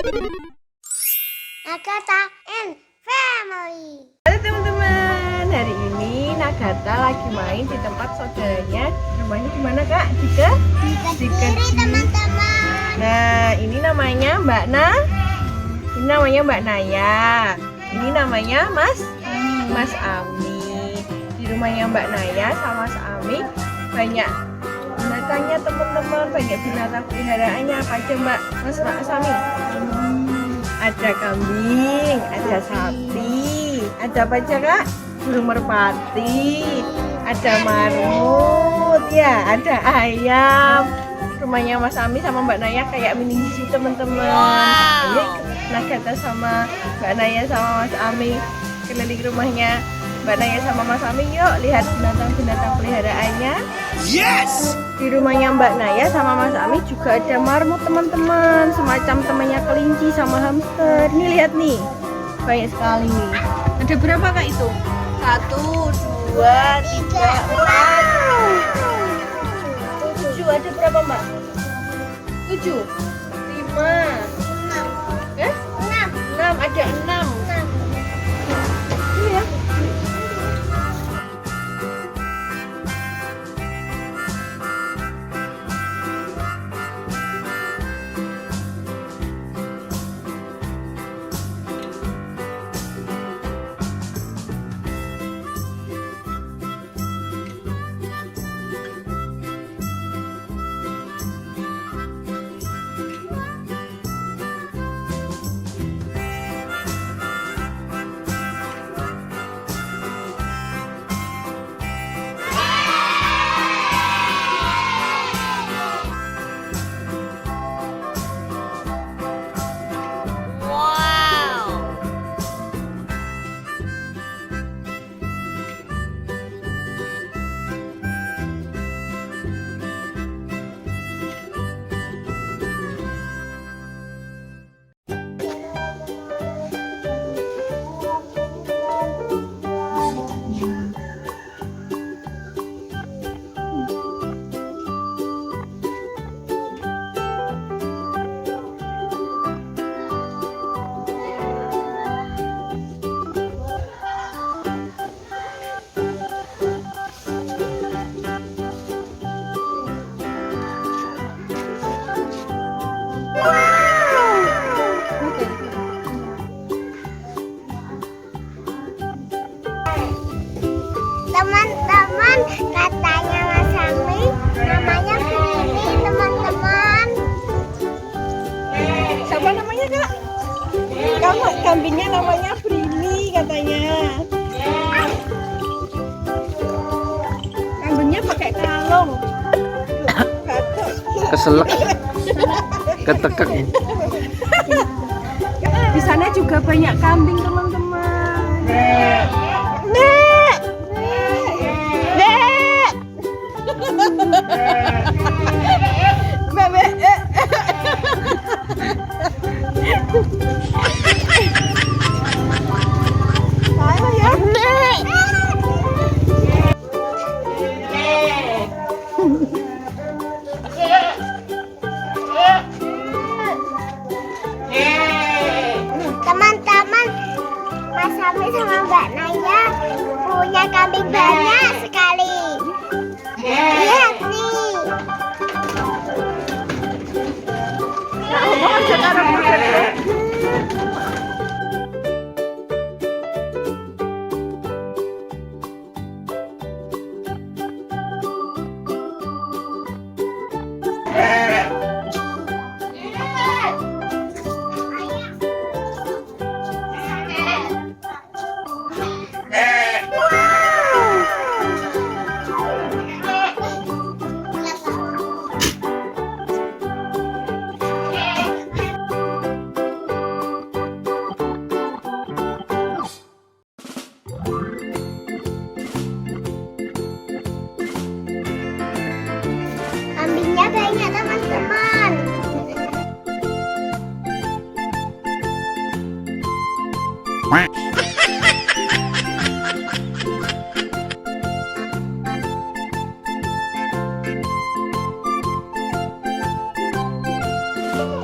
Nagata and Family. Halo teman-teman, hari ini Nagata lagi main di tempat saudaranya. Namanya gimana kak? Dika? Di Kediri teman-teman. Nah, ini namanya Mbak Ini namanya Mbak Naya. Ini namanya Mas Ami. Di rumahnya Mbak Naya sama Mas Ami banyak binatangnya teman-teman, banyak binatang peliharaannya. Apa aja Mas Ami? Ada kambing, ada sapi, ada apa aja kak? Burung merpati, ada marmut, ya, ada ayam. Rumahnya Mas Ami sama Mbak Naya kayak mini zoo teman-teman. Ini Nagata sama Mbak Naya sama Mas Ami keliling rumahnya Mbak Naya sama Mas Ami. Yuk lihat binatang-binatang peliharaannya. Yes! Di rumahnya Mbak Naya sama Mas Ami juga ada marmut teman-teman, semacam temannya kelinci sama hamster. Ini lihat nih, banyak sekali nih. Ada berapa kak itu? 1, 2, 3, 4, 7. Ada berapa mbak? 7, 5, 6. Ada 6. Ini ya. Teman-teman, katanya Mas Ami namanya Prini teman-teman. Siapa namanya kak? Kambingnya namanya Prini katanya. Kambingnya pakai kalung. Keselak, ketekek. Di sana juga banyak kambing teman-teman. Nek. Teman-teman, Mas Ami sama Mbak Naya punya kambing banyak sekali. Lihat nih. Kambingnya banyak teman-teman.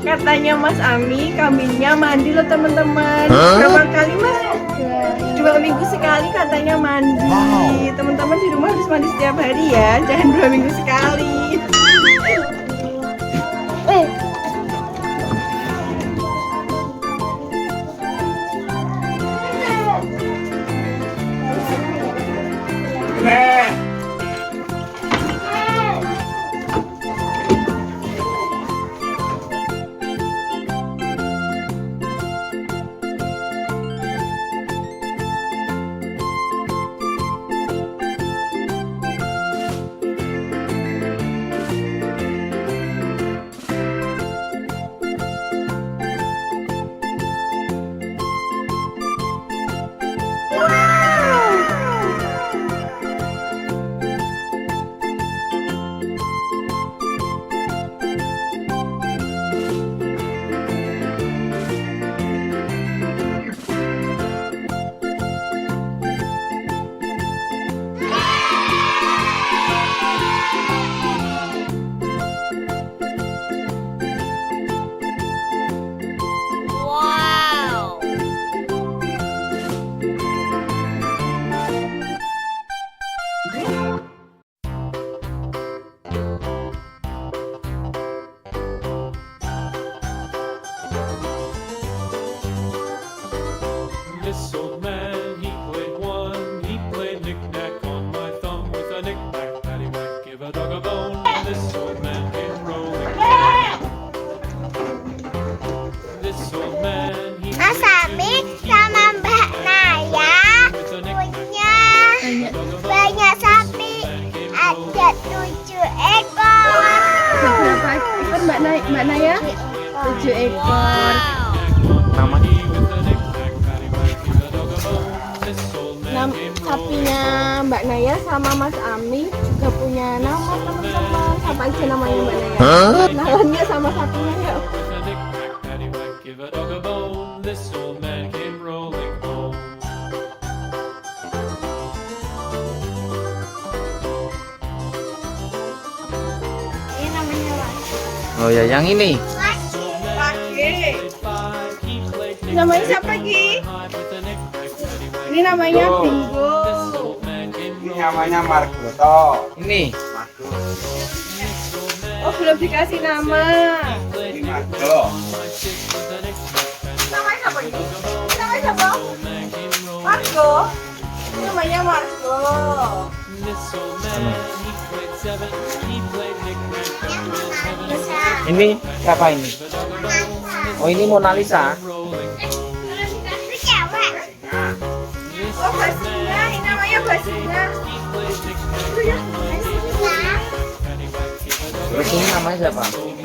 Kat, Katanya Mas Ami, kambingnya mandi loh teman-teman. Berapa kali Mas? 2 minggu sekali katanya mandi. Teman-teman di rumah harus mandi setiap hari ya, jangan 2 minggu sekali. This old man, he played one. He played knick-knack on my thumb with a knick-knack, paddywhack, give a dog a bone. This old man came rolling. This old man, he Mas Ami sama Mbak Naya with a punya knick-knack, banyak sapi, ada 7 ekor. Berapa ekor Mbak Naya? 7 ekor. Namanya Sapinya Mbak Naya sama Mas Ami juga punya nama teman-teman. Apa aja namanya Mbak Naya? Kenalannya sama sapinya yuk. with a knick-knack, paddywhack, give a dog a bone. This old man came rolling home. Ini namanya Oh ya, yang ini. Pagi. Five, he played Namanya siapa Ki? knick-knack with a knick-knack, paddywhack. Ini namanya Bingo. This old man came rolling. Namanya Margoto. Ini. Oh belum dikasih nama. Ini Margo. Namanya siapa ini? Namanya siapa? Margo. Ini namanya Margo. This old man, he played seven. He played knick-knack, with heaven. Ini siapa ini? Oh, ini Mona Lisa. Rolling. Itu cewek. Oh Basina. Ini namanya Basina. He played knick-knack, Itu ya. paddywhack, give a dog Terus ini namanya siapa? Ini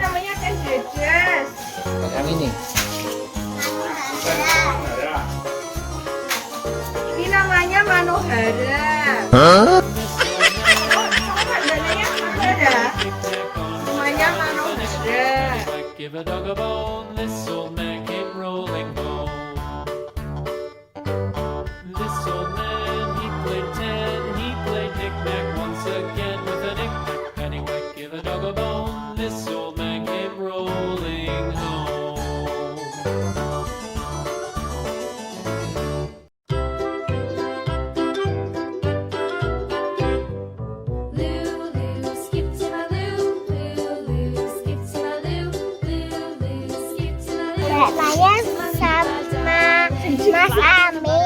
namanya Ken Dedes. Yang ini. Ini namanya Manohara. Oh, namanya Manohara. Namanya Manohara. give a dog a bone. This old man came rolling home. This old man, he played 10. He played knick-knack once again with a knick-knack, paddywhack, give a dog a bone. This old man came rolling home. Lulu, skip to my Lou, Lulu, skip to my Lou, Lulu, skip to my Lou. Mbak Naya sama Mas Ami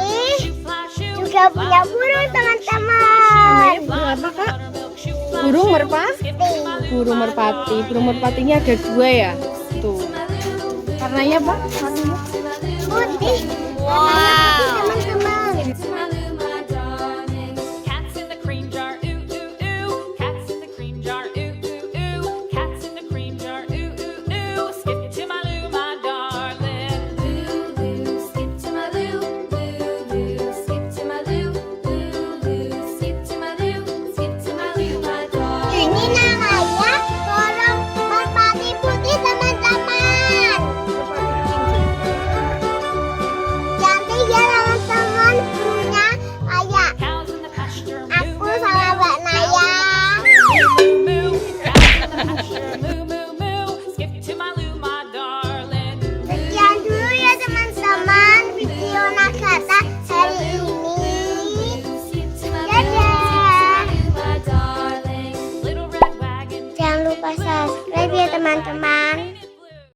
juga punya burung teman-teman. Burung apa kak? Burung merpati. Burung merpati. Burung merpatinya ada 2 ya. Tuh. Warnanya apa? Warnanya Putih. Wow. Teman-teman. To my Lou, my darling. Cats in the cream jar, ooh, ooh, ooh. Cats in the cream jar, ooh, ooh, ooh. Cats in the cream jar, ooh, ooh, ooh. Skip to my Lou, my darling. Lulu, skip to my Lou, Lulu, skip to my Lou, Lulu, skip to my Lou, skip to my Lou, my darling. Ini namanya burung merpati putih teman-teman. Cantik ya teman-teman. subscribe ya teman-teman.